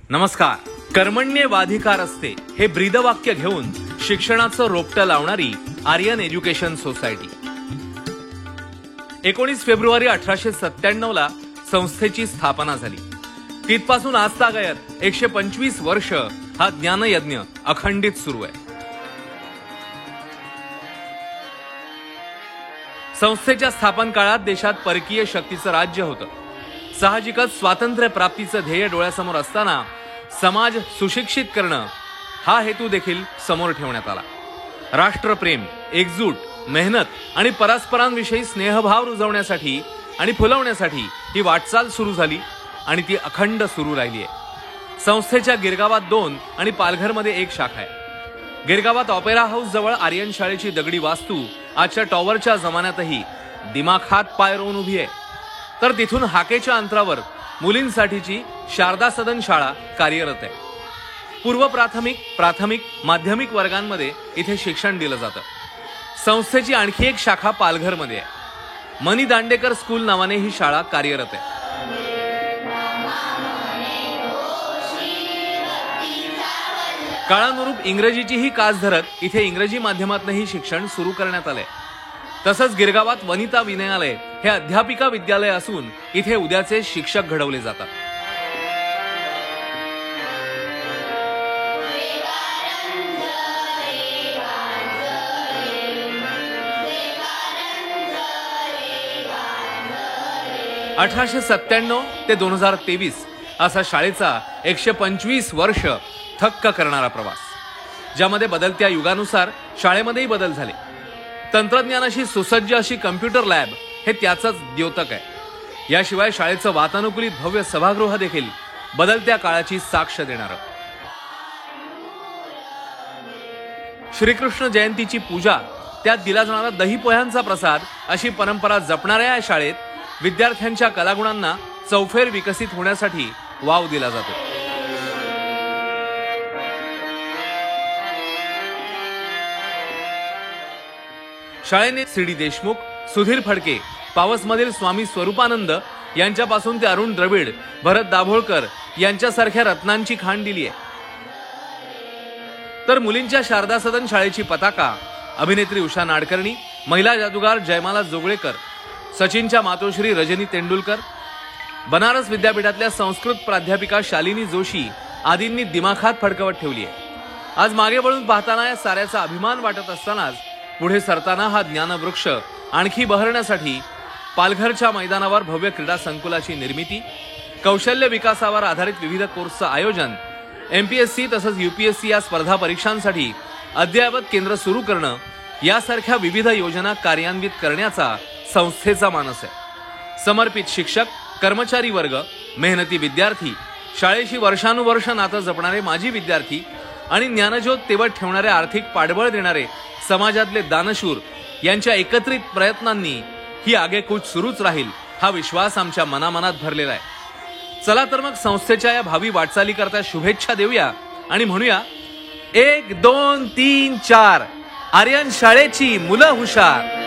नमस्कार. कर्मण्येवाधिकार असते हे ब्रीदवाक्य घेऊन शिक्षणाचं रोपटं लावणारी आर्यन एज्युकेशन सोसायटी. 19 फेब्रुवारी 1897 ला संस्थेची स्थापना झाली. तिथपासून आजतागायत 125 वर्ष हा ज्ञानयज्ञ अखंडित सुरू आहे. संस्थेच्या स्थापन काळात देशात परकीय शक्तीचं राज्य होतं. साहजिकच स्वातंत्र्य प्राप्तीचं ध्येय डोळ्यासमोर असताना समाज सुशिक्षित करणं हा हेतू देखील समोर ठेवण्यात आला. राष्ट्रप्रेम, एकजूट, मेहनत आणि परस्परांविषयी स्नेहभाव रुजवण्यासाठी आणि फुलवण्यासाठी ही वाटचाल सुरू झाली आणि ती अखंड सुरू राहिली आहे. संस्थेच्या गिरगावात 2 आणि पालघरमध्ये 1 शाखा आहे. गिरगावात ऑपेरा हाऊस जवळ आर्यन शाळेची दगडी वास्तू आजच्या टॉवरच्या जमान्यातही दिमाखात पाय रोवून उभी आहे. तर तिथून हाकेच्या अंतरावर मुलींसाठीची शारदा सदन शाळा कार्यरत आहे. पूर्व प्राथमिक, प्राथमिक, माध्यमिक वर्गांमध्ये इथे शिक्षण दिलं जातं. संस्थेची आणखी 1 शाखा पालघरमध्ये आहे. मनी दांडेकर स्कूल नावाने ही शाळा कार्यरत आहे. काळानुरूप इंग्रजीचीही कास धरत इथे इंग्रजी माध्यमातूनही शिक्षण सुरू करण्यात आलंय. तसंच गिरगावात वनिता विनयालय हे अध्यापिका विद्यालय असून इथे उद्याचे शिक्षक घडवले जातात. (1897 ते 2023) असा शाळेचा 125 वर्ष थक्क करणारा प्रवास, ज्यामध्ये बदलत्या युगानुसार शाळेमध्येही बदल झाले. तंत्रज्ञानाशी सुसज्ज अशी कम्प्युटर लॅब हे त्याचंच द्योतक आहे. याशिवाय शाळेचं वातानुकूलित भव्य सभागृह देखील बदलत्या काळाची साक्ष देणारं. श्रीकृष्ण जयंतीची पूजा, त्यात दिला जाणारा दही पोह्यांचा प्रसाद अशी परंपरा जपणाऱ्या या शाळेत विद्यार्थ्यांच्या कलागुणांना चौफेर विकसित होण्यासाठी वाव दिला जातो. शाळेने सी.डी. देशमुख, सुधीर फडके, पावसमधील स्वामी स्वरूपानंद यांच्यापासून ते अरुण द्रविड, भरत दाभोळकर यांच्यासारख्या रत्नांची खाण दिली आहे. तर मुलींच्या शारदा सदन शाळेची पताका अभिनेत्री उषा नाडकर्णी, महिला जादूगार जयमाला जोगळेकर, सचिनच्या मातोश्री रजनी तेंडुलकर, बनारस विद्यापीठातल्या संस्कृत प्राध्यापिका शालिनी जोशी आदींनी दिमाखात फडकवत ठेवली आहे. आज मागे वळून पाहताना या साऱ्याचा अभिमान वाटत असतानाच पुढे सरताना हा ज्ञानवृक्ष आणखी बहरण्यासाठी पालघरच्या मैदानावर भव्य क्रीडा संकुलाची निर्मिती, कौशल्य विकासावर आधारित विविध कोर्सचं आयोजन, MPSC तसंच UPSC या स्पर्धा परीक्षांसाठी अद्ययावत केंद्र सुरू करणं यासारख्या विविध योजना कार्यान्वित करण्याचा संस्थेचा मानस आहे. समर्पित शिक्षक, कर्मचारी वर्ग, मेहनती विद्यार्थी, शाळेशी वर्षानुवर्ष नातं जपणारे माजी विद्यार्थी आणि ज्ञानज्योत तेवत ठेवणारे, आर्थिक पाठबळ देणारे समाजातले दानशूर यांच्या एकत्रित प्रयत्नांनी ही आगेकूच सुरूच राहील हा विश्वास आमच्या मनामनात भरलेला आहे. चला तर मग संस्थेच्या या भावी वाटचालीकरता शुभेच्छा देऊया आणि म्हणूया 1, 2, 3, 4 आर्यन शाळेची मुलं हुशार.